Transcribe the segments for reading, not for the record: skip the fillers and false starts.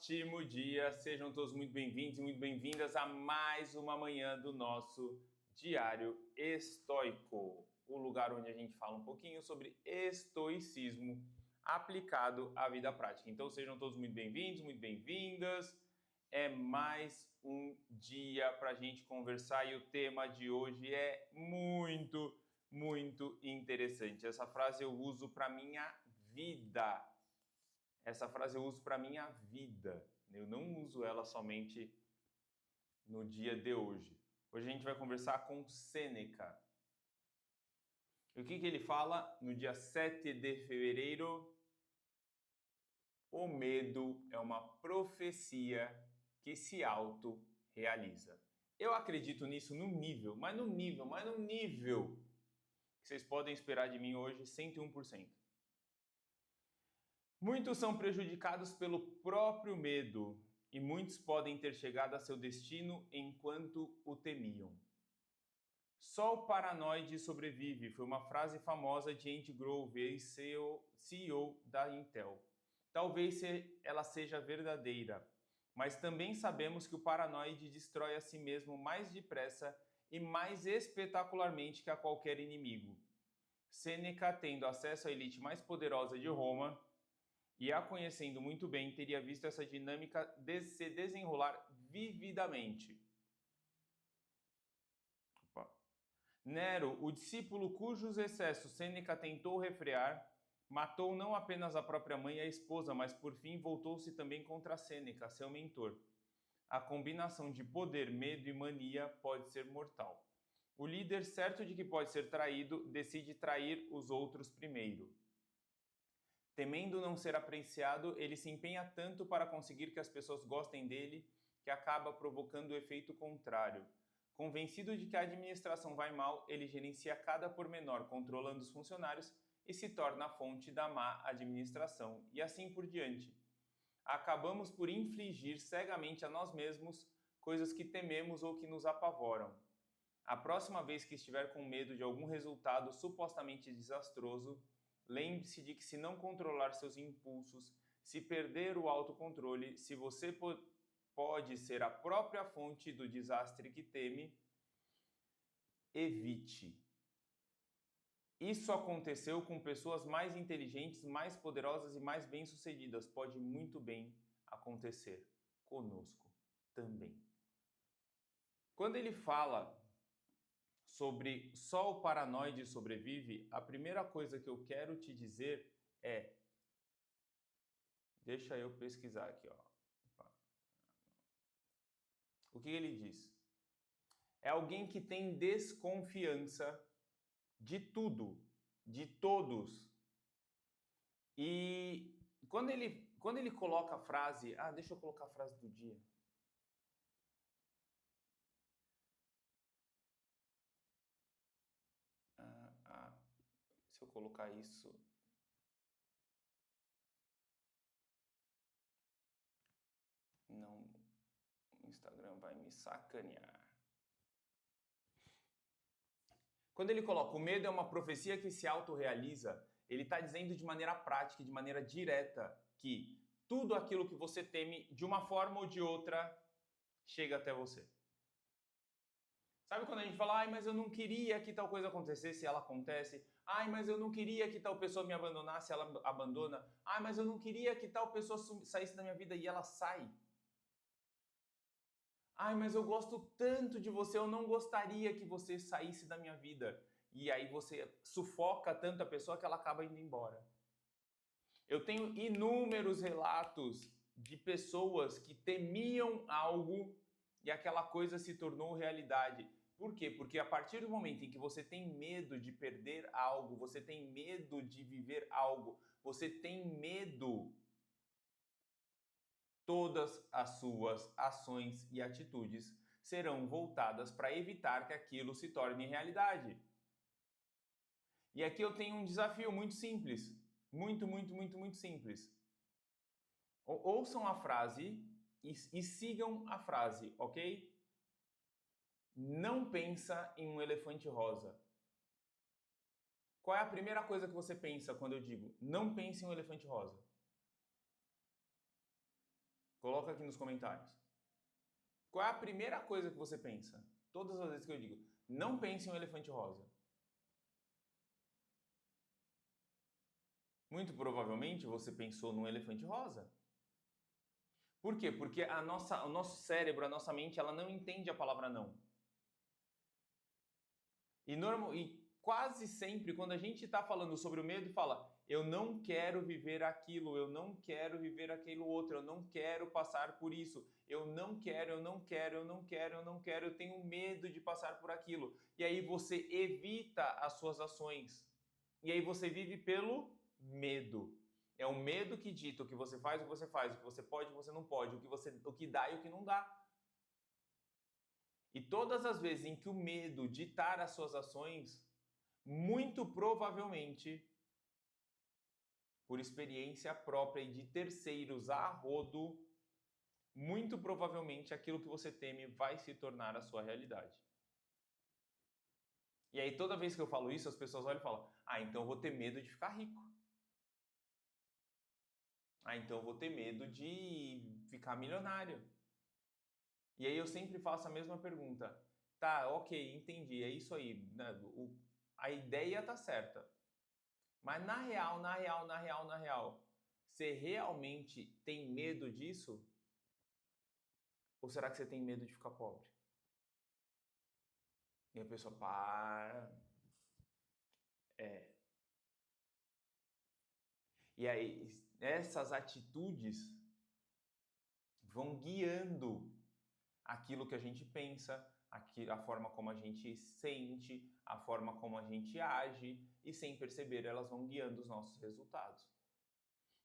ótimo dia! Sejam todos muito bem-vindos e muito bem-vindas a mais uma manhã do nosso Diário Estoico, o lugar onde a gente fala um pouquinho sobre estoicismo aplicado à vida prática. Então sejam todos muito bem-vindos, muito bem-vindas. É mais um dia para a gente conversar e o tema de hoje é muito interessante. Essa frase eu uso para minha vida. Essa frase eu uso para minha vida. Eu não uso ela somente no dia de hoje. Hoje a gente vai conversar com Sêneca. E o que ele fala no dia 7 de fevereiro? O medo é uma profecia que se auto-realiza. Eu acredito nisso num nível que vocês podem esperar de mim hoje 101%. Muitos são prejudicados pelo próprio medo e muitos podem ter chegado a seu destino enquanto o temiam. Só o paranoide sobrevive foi uma frase famosa de Andy Grove, ex-CEO da Intel. Talvez ela seja verdadeira, mas também sabemos que o paranoide destrói a si mesmo mais depressa e mais espetacularmente que a qualquer inimigo. Sêneca, tendo acesso à elite mais poderosa de Roma, e a conhecendo muito bem, teria visto essa dinâmica se desenrolar vividamente. Nero, o discípulo cujos excessos Sêneca tentou refrear, matou não apenas a própria mãe e a esposa, mas por fim voltou-se também contra Sêneca, seu mentor. A combinação de poder, medo e mania pode ser mortal. O líder, certo de que pode ser traído, decide trair os outros primeiro. Temendo não ser apreciado, ele se empenha tanto para conseguir que as pessoas gostem dele que acaba provocando o efeito contrário. Convencido de que a administração vai mal, ele gerencia cada pormenor, controlando os funcionários e se torna a fonte da má administração, e assim por diante. Acabamos por infligir cegamente a nós mesmos coisas que tememos ou que nos apavoram. A próxima vez que estiver com medo de algum resultado supostamente desastroso, lembre-se de que se não controlar seus impulsos, se perder o autocontrole, se você pode ser a própria fonte do desastre que teme, evite. Isso aconteceu com pessoas mais inteligentes, mais poderosas e mais bem-sucedidas. Pode muito bem acontecer conosco também. Quando ele fala sobre só o paranoide sobrevive, a primeira coisa que eu quero te dizer é... Deixa eu pesquisar aqui, ó. O que ele diz? É alguém que tem desconfiança de tudo, de todos. E quando ele coloca a frase... deixa eu colocar a frase do dia. Se eu colocar isso... Não, o Instagram vai me sacanear. Quando ele coloca o medo é uma profecia que se autorrealiza, ele está dizendo de maneira prática, de maneira direta, que tudo aquilo que você teme, de uma forma ou de outra, chega até você. Sabe quando a gente fala, mas eu não queria que tal coisa acontecesse e ela acontece? Mas eu não queria que tal pessoa me abandonasse, ela abandona. Mas eu não queria que tal pessoa saísse da minha vida e ela sai. Mas eu gosto tanto de você, eu não gostaria que você saísse da minha vida. E aí você sufoca tanto a pessoa que ela acaba indo embora. Eu tenho inúmeros relatos de pessoas que temiam algo e aquela coisa se tornou realidade. Por quê? Porque a partir do momento em que você tem medo de perder algo, você tem medo de viver algo, você tem medo, todas as suas ações e atitudes serão voltadas para evitar que aquilo se torne realidade. E aqui eu tenho um desafio muito simples, muito simples. Ouçam a frase e sigam a frase, ok? Não pensa em um elefante rosa. Qual é a primeira coisa que você pensa quando eu digo não pense em um elefante rosa? Coloca aqui nos comentários. Qual é a primeira coisa que você pensa? Todas as vezes que eu digo, não pense em um elefante rosa. Muito provavelmente você pensou num elefante rosa. Por quê? Porque o nosso cérebro, a nossa mente, ela não entende a palavra não. E quase sempre, quando a gente está falando sobre o medo, fala, eu não quero viver aquilo, eu não quero viver aquilo outro, eu não quero passar por isso, eu não quero, eu não quero, eu não quero, eu não quero, eu tenho medo de passar por aquilo. E aí você evita as suas ações. E aí você vive pelo medo. É o medo que dita o que você faz, o que você faz, o que você pode, o que você não pode, o que dá e o que não dá. E todas as vezes em que o medo ditar as suas ações, muito provavelmente, por experiência própria e de terceiros a rodo, muito provavelmente aquilo que você teme vai se tornar a sua realidade. E aí toda vez que eu falo isso, as pessoas olham e falam, então eu vou ter medo de ficar rico. Então eu vou ter medo de ficar milionário. E aí eu sempre faço a mesma pergunta. Tá, ok, entendi, é isso aí. A ideia tá certa. Mas na real, você realmente tem medo disso? Ou será que você tem medo de ficar pobre? E a pessoa para. É. E aí, essas atitudes vão guiando aquilo que a gente pensa, a forma como a gente sente, a forma como a gente age, e sem perceber, elas vão guiando os nossos resultados.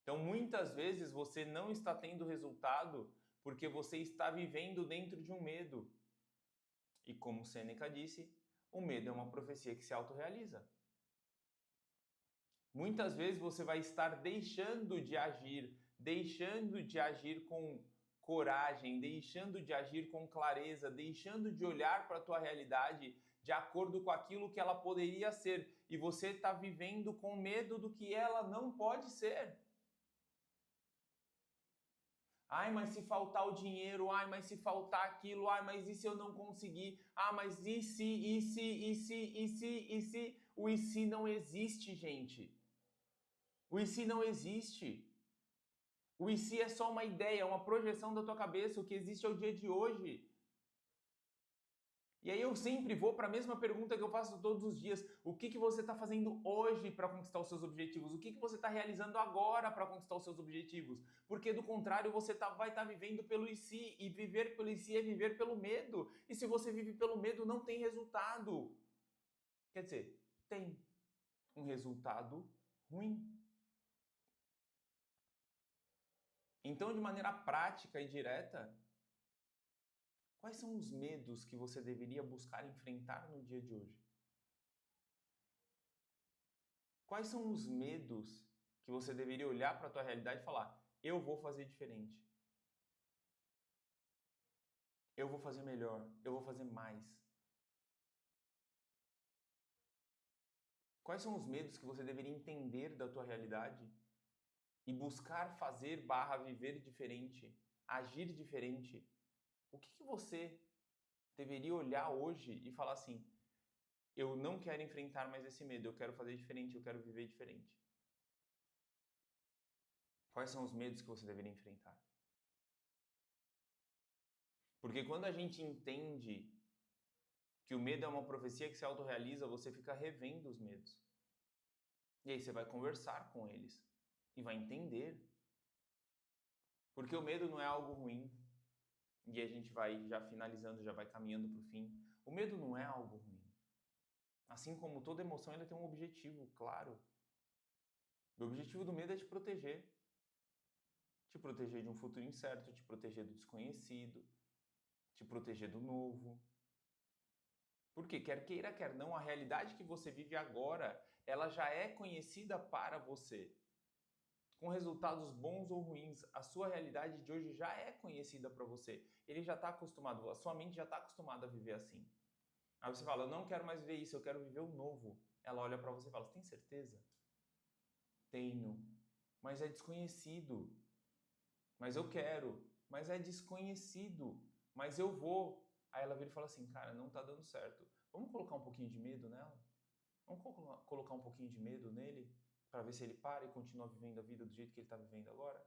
Então, muitas vezes você não está tendo resultado porque você está vivendo dentro de um medo. E como Sêneca disse, o medo é uma profecia que se autorrealiza. Muitas vezes você vai estar deixando de agir com coragem, deixando de agir com clareza, deixando de olhar para a tua realidade de acordo com aquilo que ela poderia ser. E você está vivendo com medo do que ela não pode ser. Ai, mas se faltar o dinheiro, ai, mas se faltar aquilo, ai, mas e se eu não conseguir? Ah, mas e se? O e se não existe, gente. O e se não existe. O e se é só uma ideia, uma projeção da tua cabeça, o que existe é o dia de hoje. E aí eu sempre vou para a mesma pergunta que eu faço todos os dias. O que você está fazendo hoje para conquistar os seus objetivos? O que você está realizando agora para conquistar os seus objetivos? Porque do contrário, você vai estar vivendo pelo e se, e viver pelo e se é viver pelo medo. E se você vive pelo medo, não tem resultado. Quer dizer, tem um resultado ruim. Então, de maneira prática e direta, quais são os medos que você deveria buscar enfrentar no dia de hoje? Quais são os medos que você deveria olhar para a tua realidade e falar, eu vou fazer diferente. Eu vou fazer melhor, eu vou fazer mais. Quais são os medos que você deveria entender da tua realidade e buscar fazer / viver diferente, agir diferente? O que você deveria olhar hoje e falar assim, eu não quero enfrentar mais esse medo, eu quero fazer diferente, eu quero viver diferente. Quais são os medos que você deveria enfrentar? Porque quando a gente entende que o medo é uma profecia que se autorrealiza, você fica revendo os medos. E aí você vai conversar com eles e vai entender. Porque o medo não é algo ruim. E a gente vai já finalizando, já vai caminhando para o fim. O medo não é algo ruim. Assim como toda emoção, ele tem um objetivo, claro. O objetivo do medo é te proteger. Te proteger de um futuro incerto, te proteger do desconhecido, te proteger do novo. Porque quer queira, quer não, a realidade que você vive agora, ela já é conhecida para você. Com resultados bons ou ruins, a sua realidade de hoje já é conhecida para você. Ele já está acostumado, a sua mente já está acostumada a viver assim. Aí você fala, eu não quero mais viver isso, eu quero viver o novo. Ela olha para você e fala, você tem certeza? Tenho, mas é desconhecido. Mas eu quero. mas é desconhecido, mas eu vou. Aí ela vira e fala assim, cara, não tá dando certo. Vamos colocar um pouquinho de medo nela? Vamos colocar um pouquinho de medo nele para ver se ele para e continua vivendo a vida do jeito que ele está vivendo agora?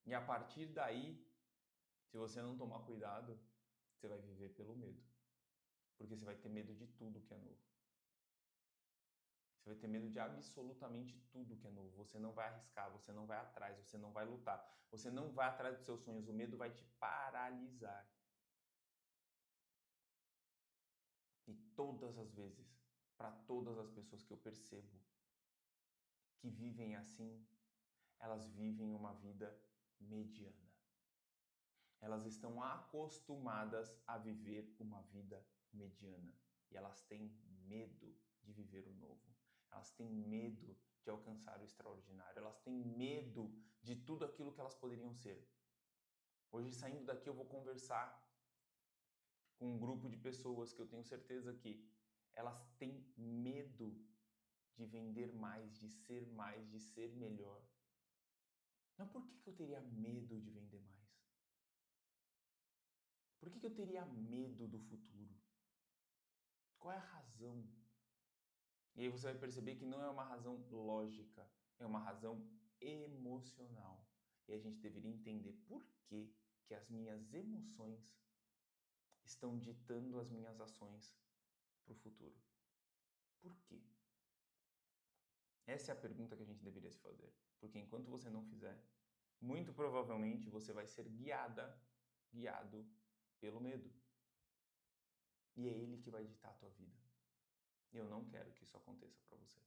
E a partir daí, se você não tomar cuidado, você vai viver pelo medo. Porque você vai ter medo de tudo que é novo. Você vai ter medo de absolutamente tudo que é novo. Você não vai arriscar, você não vai atrás, você não vai lutar. Você não vai atrás dos seus sonhos. O medo vai te paralisar. E todas as vezes, para todas as pessoas que eu percebo que vivem assim, elas vivem uma vida mediana. Elas estão acostumadas a viver uma vida mediana. E elas têm medo de viver o novo. Elas têm medo de alcançar o extraordinário. Elas têm medo de tudo aquilo que elas poderiam ser. Hoje, saindo daqui, eu vou conversar com um grupo de pessoas que eu tenho certeza que elas têm medo de vender mais, de ser melhor. Mas por que eu teria medo de vender mais? Por que eu teria medo do futuro? Qual é a razão? E aí você vai perceber que não é uma razão lógica, é uma razão emocional. E a gente deveria entender por que as minhas emoções estão ditando as minhas ações para o futuro. Por quê? Essa é a pergunta que a gente deveria se fazer. Porque enquanto você não fizer, muito provavelmente você vai ser guiado pelo medo. E é ele que vai ditar a tua vida. E eu não quero que isso aconteça para você.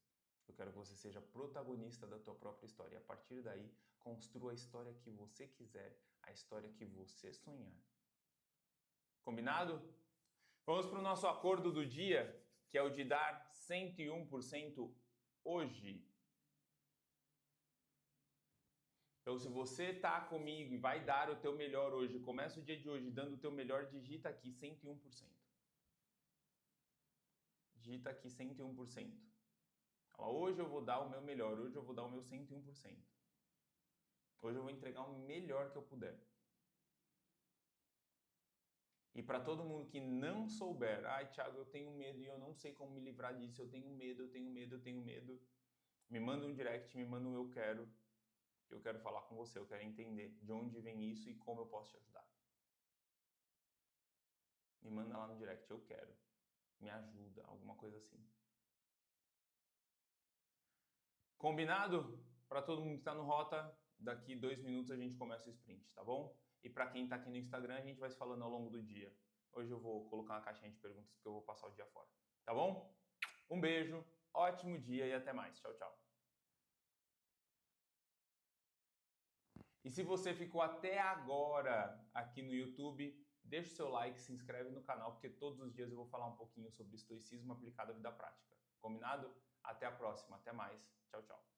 Eu quero que você seja protagonista da tua própria história. E a partir daí, construa a história que você quiser, a história que você sonhar. Combinado? Vamos para o nosso acordo do dia, que é o de dar 101% hoje. Então, se você está comigo e vai dar o teu melhor hoje, começa o dia de hoje dando o teu melhor, digita aqui 101%. Digita aqui 101%. Hoje eu vou dar o meu melhor, hoje eu vou dar o meu 101%. Hoje eu vou entregar o melhor que eu puder. E para todo mundo que não souber, ai Thiago, eu tenho medo e eu não sei como me livrar disso, eu tenho medo, eu tenho medo, eu tenho medo, me manda um direct, me manda um eu quero falar com você, eu quero entender de onde vem isso e como eu posso te ajudar. Me manda lá no direct, eu quero, me ajuda, alguma coisa assim. Combinado? Para todo mundo que está no Rota, daqui 2 minutos a gente começa o sprint, tá bom? E para quem está aqui no Instagram, a gente vai se falando ao longo do dia. Hoje eu vou colocar uma caixinha de perguntas porque eu vou passar o dia fora, tá bom? Um beijo, ótimo dia e até mais. Tchau, tchau. E se você ficou até agora aqui no YouTube, deixa o seu like, se inscreve no canal, porque todos os dias eu vou falar um pouquinho sobre estoicismo aplicado à vida prática. Combinado? Até a próxima, até mais. Tchau, tchau.